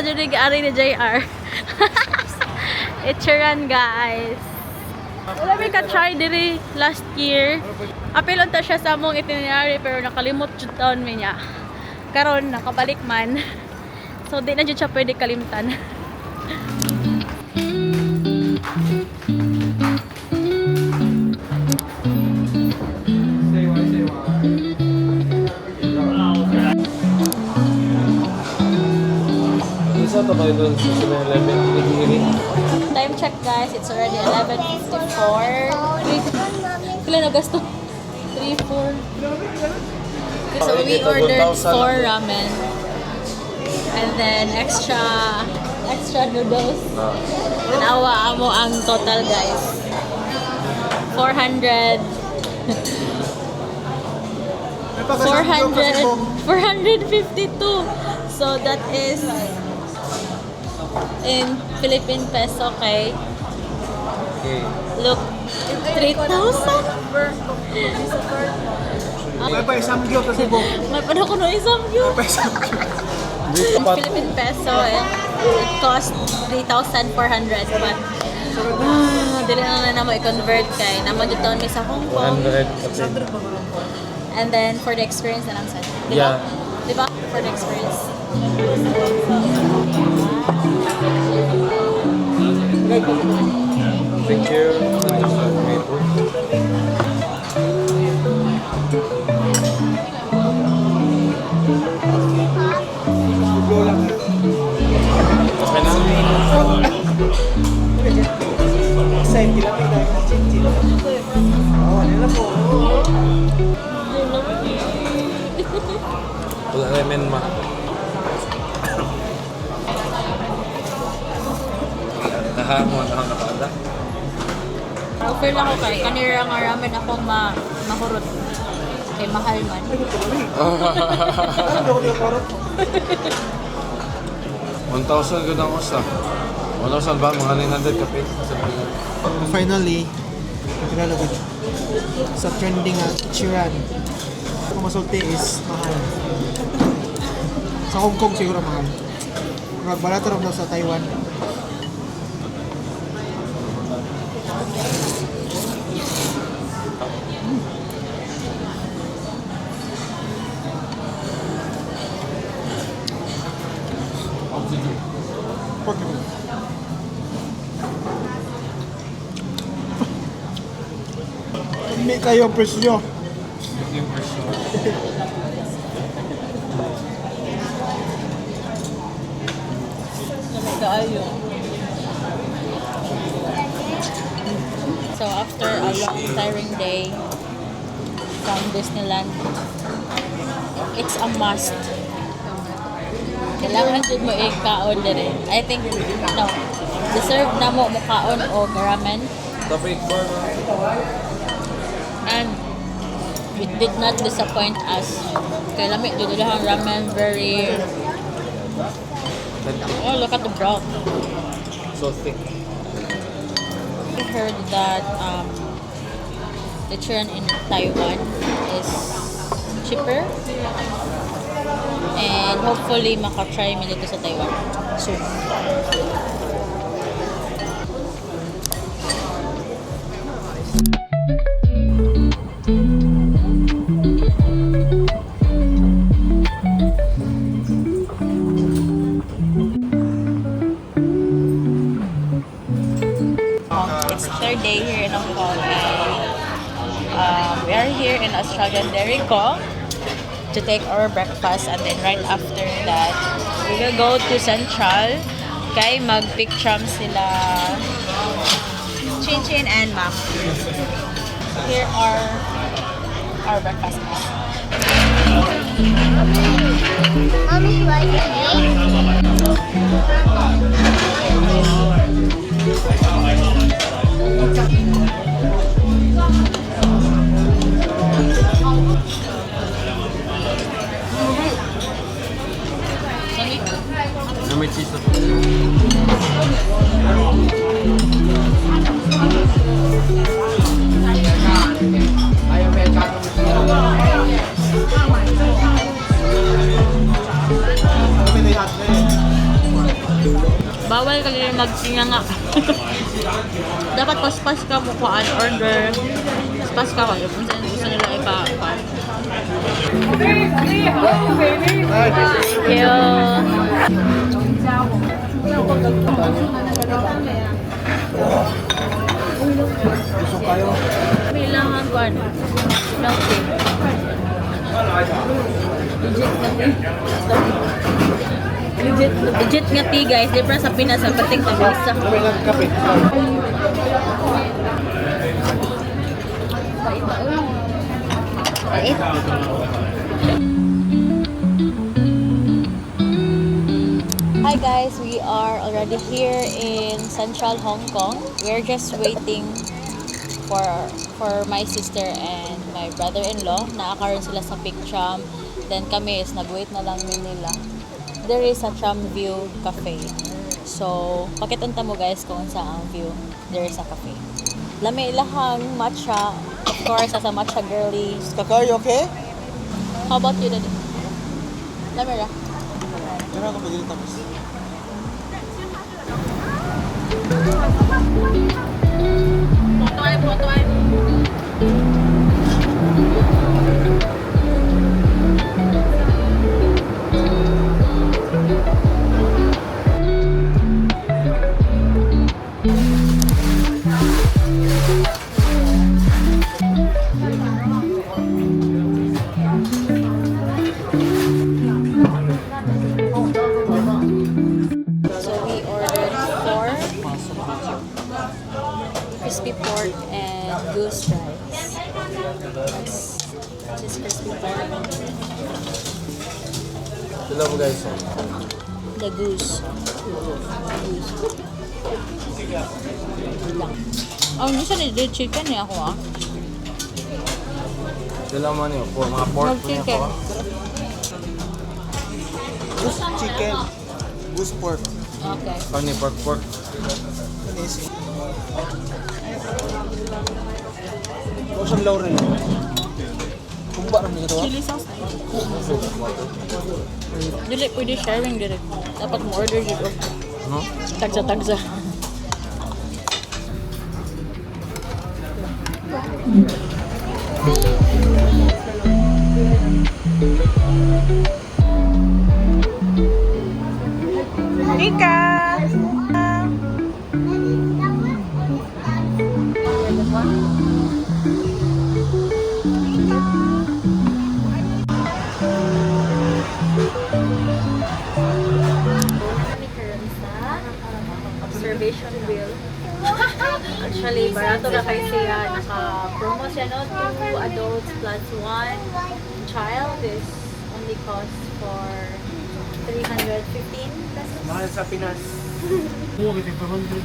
dyan yung ari ni JR. Itcharan, guys. Wala may ka-try diri last year. Apil unta siya sa among itinerary pero nakalimot jud taon mi niya. Karon nakabalik man. So di na jud siya pwede kalimtan. Isa to kayo doon sa 7-Eleven. Time check, guys. It's already 11:54. Kailan na gasto? 3, 4. So we ordered 4 ramen. And then extra noodles. Tanawa mo ang total, guys. 452. So that is in Philippine peso, okay? Okay. Look, 3,000? May pa isang gyot kasi po. May pa ko no isang yun. May pa isang gyot. Philippine peso, it cost 3,400. But, dili na mo i-convert kay naman dito mi sa Hong Kong. 100. And then, for the experience na lang sa. Diba? Yeah. Diba? For the experience. Thank you. Same tilapia na yung chinchin. Oh, nila po. Wala ramen ma. Nakahamon ang nakada. Offer lang ko kay kanira nga ramen akong mahurot. Kay mahal man. Ano ko yung karot? 1,000 good ang usa. 1,000 ba? Mga 900 kapit. Finally, nakilalagod sa trending nga Chiran. Kung masulti is mahal. Sa Hong Kong siguro mahal. Magbalata rin daw sa Taiwan. Hindi kayo ang presyo. Kaayo. So after a long tiring day from Disneyland, it's a must. Kailangan din mo i-kaon din. I think, no, deserve na mo kaon o ramen. Topic 4. And it did not disappoint us. Kaya lamig dito lang ramen, very... Oh, look at the broth. So thick. I heard that the churn in Taiwan is cheaper. And hopefully maka-try mo dito sa Taiwan soon. It's third day here in Hong Kong, and we are here in Australian Dairy Co to take our breakfast, and then right after that we will go to Central kay mag-picture sila Chinchin and Mom. Here are our breakfast. Mommy's like Na may cheese na po. bawal ka rin magsinga nga. Dapat paspas ka mo kuhaan order. Paspas ka ko. Kung saan gusto nila ipa-pan. Thank you. Gusto kayo? Kailangan ko ano? Milk tea. Legit nga tea guys. Di pa sa Pinas ang pating tabisa. Kami lang kape. Pait. Hi guys, we are already here in Central Hong Kong. We're just waiting for my sister and my brother-in-law. Naakaroon sila sa Big Tram. Then kami is nag-wait na lang din nila. There is a Tram View Cafe. So, pakitunta mo guys kung saan ang view. There is a cafe. Lami ilahang matcha. Of course, as a matcha girly. Kakayo, okay? How about you, Daddy? Lami ra. Meron ako pagdili tapos. Potoy. So we ordered 4 crispy pork and goose rice. Just crispy pork. Sila mo guys. The goose. Ang gusto ni the chicken niya ako ah. Sila mo niyo. Mga pork Pork niyo chicken. po. Goose chicken. Goose pork. Okay. Kani pork. Ano is it? Ito siyang laurel. Kumba rin nito. Chili sauce. Dili pwede sharing dili. Dapat mo order dito. No? Tagsa. Mika! Observation wheel. Actually, barato na kayo siya. Naka-promo siya, no? 2 adults plus 1 child is only cost for 315 pesos. Mahal sa Pinas. Oo, kita 400.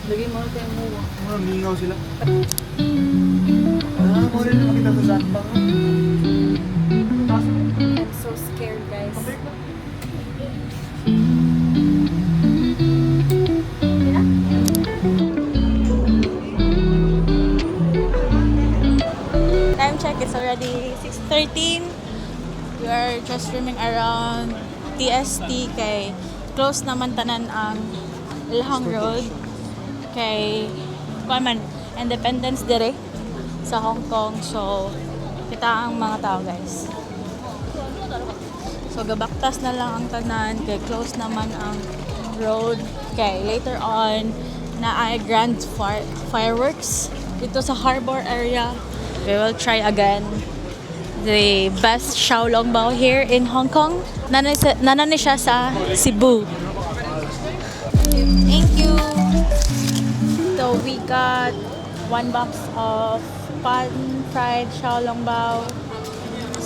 Lagi mo kayo mo. Mga mingaw sila. Mo rin naman kita sa bang. I'm so scared, guys. Time check, it's already 6:13. We are just roaming around TST kay close naman tanan ang Ilhang Road kay man Independence dire sa Hong Kong. So kita ang mga tao guys. So gabaktas na lang ang tanan kay close naman ang road kay later on na ay grand fireworks dito sa harbor area. We will try again the best Xiaolongbao here in Hong Kong. Nanani siya sa Cebu. Thank you. So we got 1 box of pan-fried Xiaolongbao.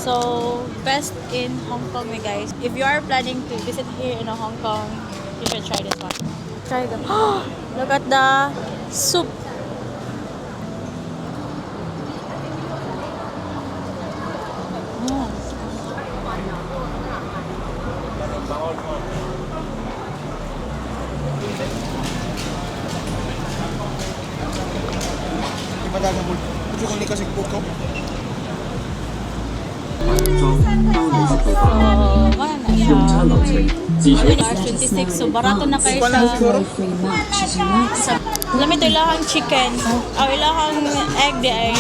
So best in Hong Kong, guys. If you are planning to visit here in Hong Kong, you should try this one. Try them. Look at the soup. Madagang mo. Ito kung kasi pukaw. So, wala na siya. $26, so barato na kayo siya. Lamit ilahang chicken, ilahang egg di ay.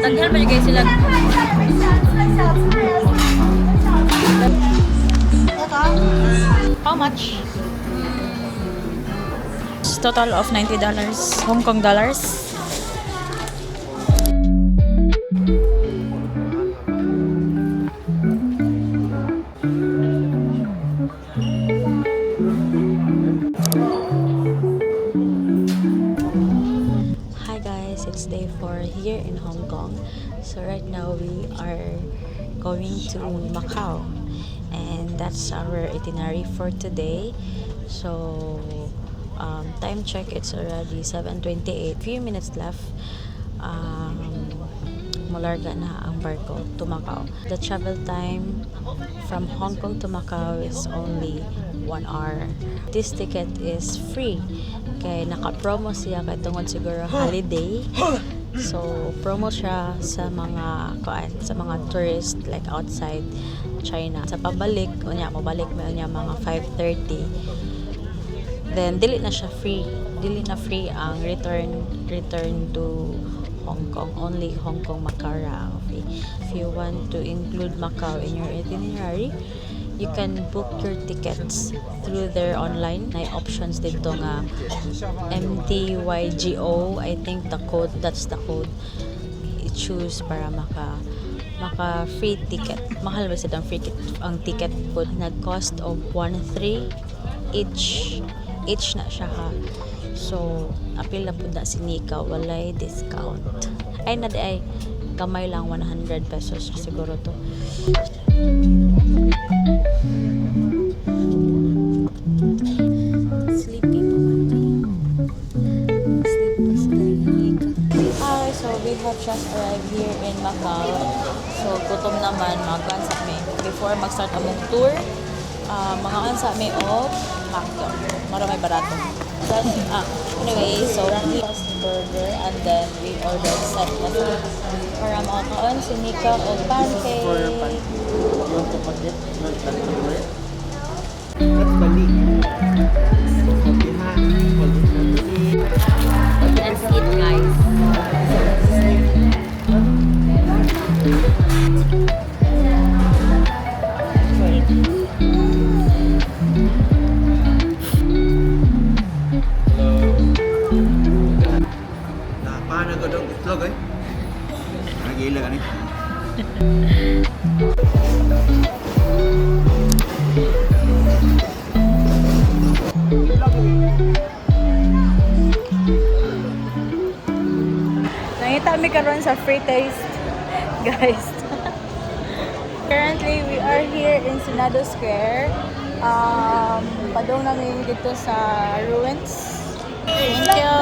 Taghan ba guys sila? How much? Total of $90 Hong Kong dollars. Hi guys, it's day 4 here in Hong Kong. So right now we are going to Macau, and that's our itinerary for today. So time check, it's already 7:28. Few minutes left. Malarga na ang barko to Macau. The travel time from Hong Kong to Macau is only 1 hour. This ticket is free. Kay naka-promo siya kay tungod siguro holiday. So promo siya sa mga tourist like outside China. Sa pabalik, mabalik mo mga 5:30. Then dili na siya free. Dili na free ang return to Hong Kong. Only Hong Kong Macau ang fee. If you want to include Macau in your itinerary, you can book your tickets through their online. May options dito nga MTYGO. I think that's the code i-choose para maka free ticket. Mahal ba siya ang ticket po? Nag-cost of 1.3 each na siya ha. So apil na po na si Nika, walay discount. Ay kamay lang 100 pesos siguro to. Sleepy po Hi, so we have just arrived here in Macau. So gutom naman, mag-ansa kami. Before mag-start among tour, mga ansa kami of Macau. Maramay barato. Then, anyway, so we lost the burger and then we ordered set na food. Para makakaon si Nika o pancake. That's Bali. Let's eat, guys. Paano ko daw itlog eh? Nagila ka niya. Nangita kami karon sa free taste, guys. Currently, we are here in Senado Square. Padong namin dito sa ruins. Thank you.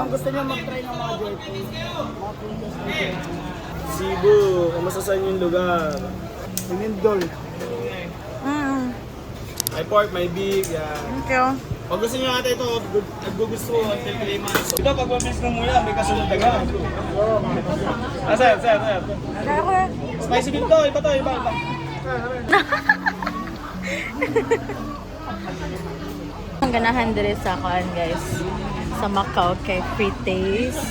Kung gusto niyo mag-try ng mga joyful, mga princess na joyful. Cebu, kamusta sa inyong lugar? Inindol. May pork, may beef, yan. Thank you. Pag gusto nyo ate ito, naggugusto until 3 months. Ito, pag mamiss ng muya, may kasunod na gano'n. Sir. Kaya ko yan. Spicy beef to, iba. Ang ganahan dire sa kuan, guys. Sa Macau kay free taste.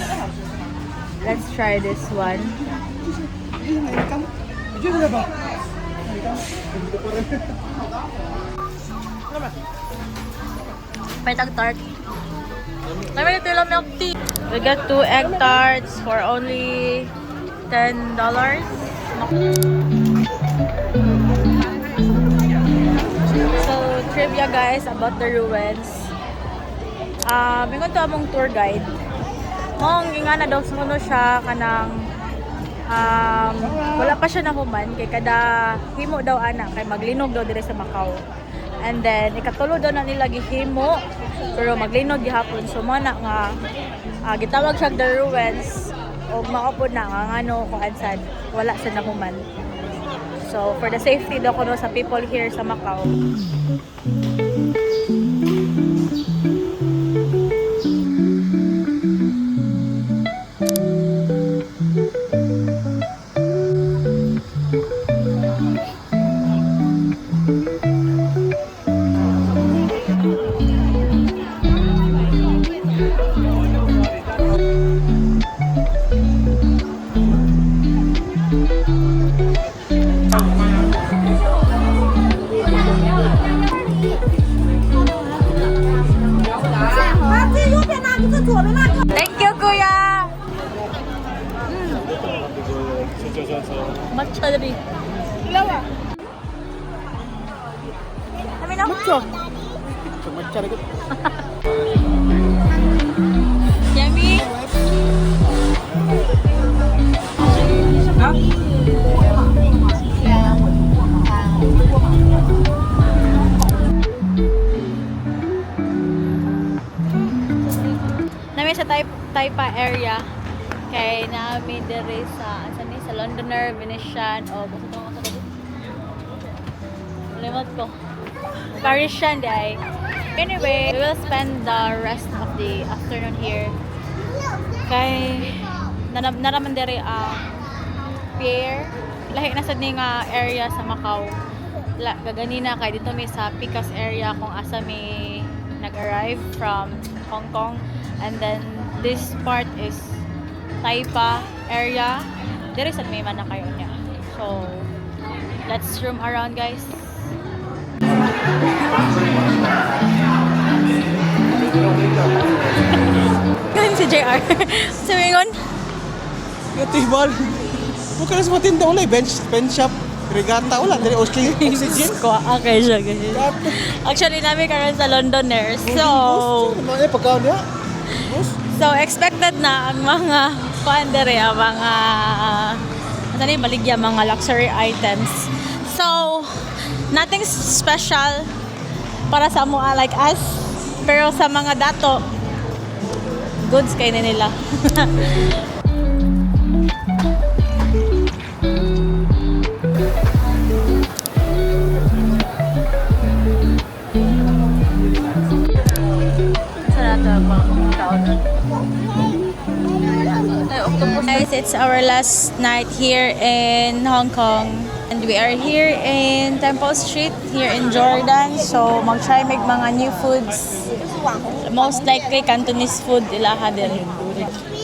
Let's try this one. May tart. May ito lang milk tea. We got 2 egg tarts for only $10. So, trivia guys about the ruins. Mingon to among tour guide. Mong ingana daw sa kuno siya kanang wala pa siya nahuman kay kada himo daw ana kay maglinog daw dire sa Macau. And then ikatulo daw na nila gihimo pero maglinog gihapon. So mo na nga gitawag siya the ruins og maupod na nga ano kung ansad wala sa nahuman. So for the safety daw kuno sa people here sa Macau. Matcha dali. Kami na. Matcha rin. Yummy. Namin sa Taipa area kay namin diri sa asan ni sa Londoner, Venetian o basta to sa dito. Limot ko. Parisian day. Anyway, we will spend the rest of the afternoon here. Kay naraman diri pier. Lahi na sad ni nga area sa Macau. Gaganina kay dito mi sa Picas area kung asa mi nag-arrive from Hong Kong, and then this part is Taipa area. Diri sad may man na kayo niya. So let's roam around, guys. Ganun si JR. Sabi ngon, Ito ibal. Bukan na sa matinda wala. Bench shop. Regata wala. Dari oxygen. ko okay siya guys. Actually namin karon sa Londoner. Ano pagkaon niya? So expected na ang mga pandere, ang mga baligya, mga luxury items. So nothing special para sa mga like us. Pero sa mga dato, goods kay na nila. Guys, it's our last night here in Hong Kong, and we are here in Temple Street here in Jordan. So mag-try make mga new foods. Most likely Cantonese food ilaha din.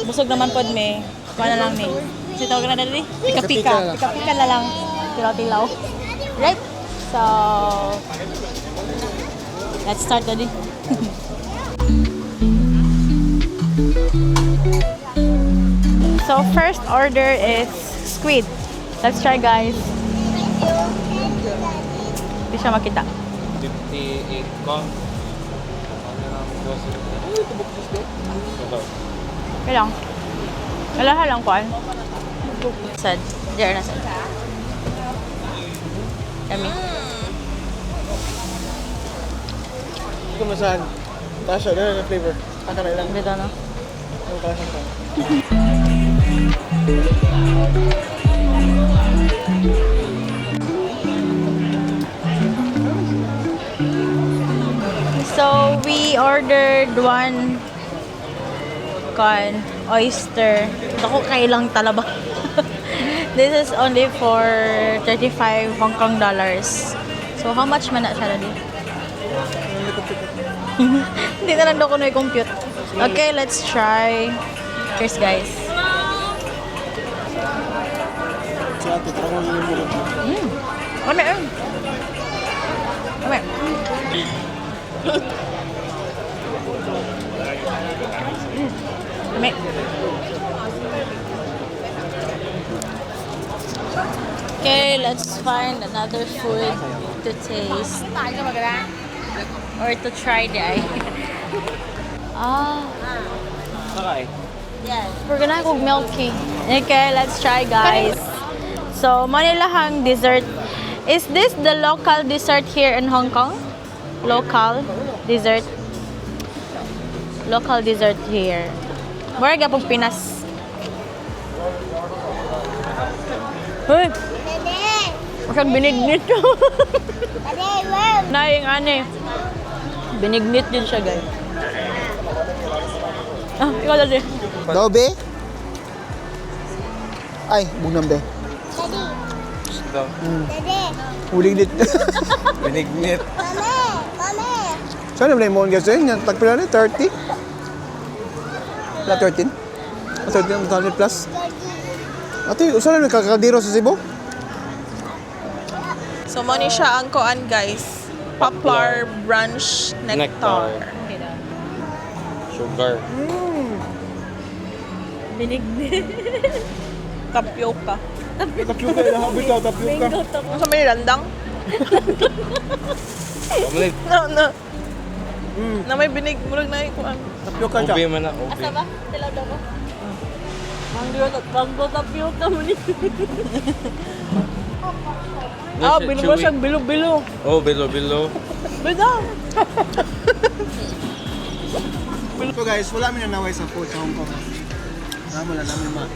Busog naman pod me. Kuha na lang ni. Si tawag na dali. Pika-pika. Pika-pika na lang. Tilaw-tilaw. Right? So let's start dali. So first order is squid. Let's try, guys. Hindi siya makita. 58 ko. Okay lang. Alaha lang kuan. Sad. Diyan na sad. Kami. Ito masahan. Tasha, gano'n yung flavor. Aka na ilang. Dito na. Ang kalasang ka. So we ordered one oyster. Dako kay lang talaba. This is only for 35 Hong Kong dollars. So how much man na siya dali? Hindi na lang daw ko na-compute. Okay, let's try. Cheers, guys. Si ate, tara ko yung bulog. Kami. Kami. Okay, let's find another food to taste. Or to try, day. Okay. Yes. We're gonna cook milky. Okay, let's try, guys. So, Manilahang dessert. Is this the local dessert here in Hong Kong? Local dessert. Local dessert here. Mura gapong Pinas. Hoy, masyang binignit. Naing ane. Binignit din siya, guys. Ah, ikaw dali. Daw, be? Ay, bugnam, be. Ito. Huling dit. Binignit. Saan naman yung mga guys yun? Tagpila na, 30? Wala 13? 13 plus? Ate, saan na nagkakadiro sa Cebu? So, mo ni siya ang koan, guys. Poplar Brunch Nectar. Sugar. Binignit. Tapioca. Tapioca, ilahabit ka, tapioca. Mango to. Sa may landang? No. Na may binig, murag na ikuan. Tapioca siya. Ubi man na, ubi. Asa ba? Tilaw daw ko. Mango tapioca mo ni. Ah, bilo ba siyang bilo-bilo? Oh, bilo-bilo. Bida! So guys, wala mi nanaway sa food sa Hong Kong. Wala namin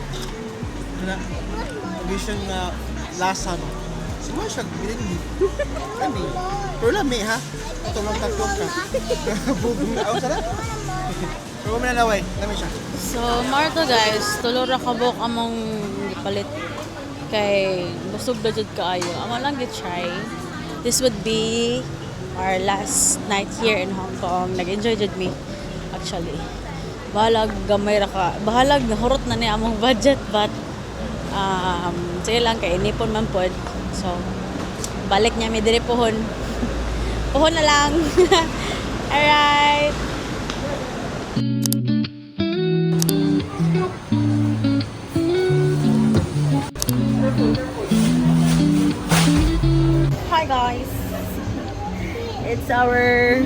na vision na lasa no. Semua siya biling ani. Pero lami ha. Ito lang tapioca. Bubong na ako sarap. Pero mi nanaway, lami siya. So, Marto guys, tulora kabok among gipalit kay busog na jud kaayo. Amo lang gi-try. This would be our last night here in Hong Kong. Nag-enjoy jud me actually. Bahalag gamay ra ka. Bahalag nahurot na ni among budget but sige lang kay inipon man pod. So, balik niya mi diri pohon. Pohon na lang. Alright. Hi guys. It's our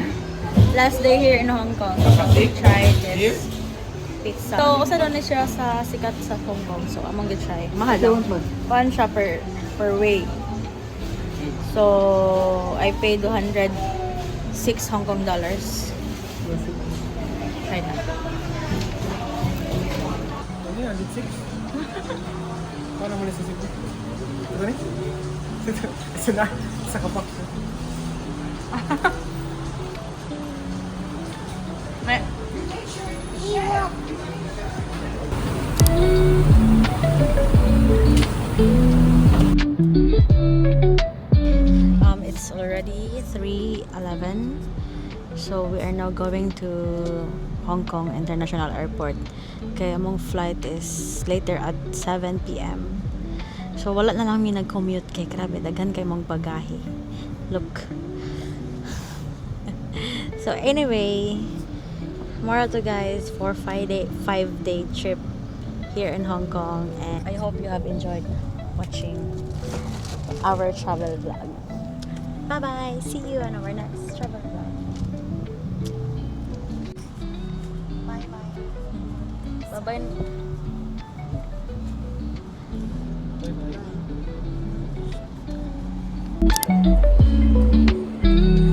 last day here in Hong Kong. So we tried this pizza. So usa daw ni siya sa sikat sa Hong Kong. So among gi-try. Mahal lang. One siya per way. So I paid 206 Hong Kong dollars. Try na. Ano yan? Lipstick? Paano mo lisisip mo? Ito ni? Ito na. Sa kapak. May it's already 3:11. So we are now going to Hong Kong International Airport. Kaya among flight is later at 7 p.m. So wala na lang mi nag-commute kay grabe daghan kay mong bagahe. Look. So anyway, more to guys for 5-day trip here in Hong Kong, and I hope you have enjoyed watching our travel vlog. Bye bye. See you on our next travel vlog. Bye bye. Bye bye. Bye-bye.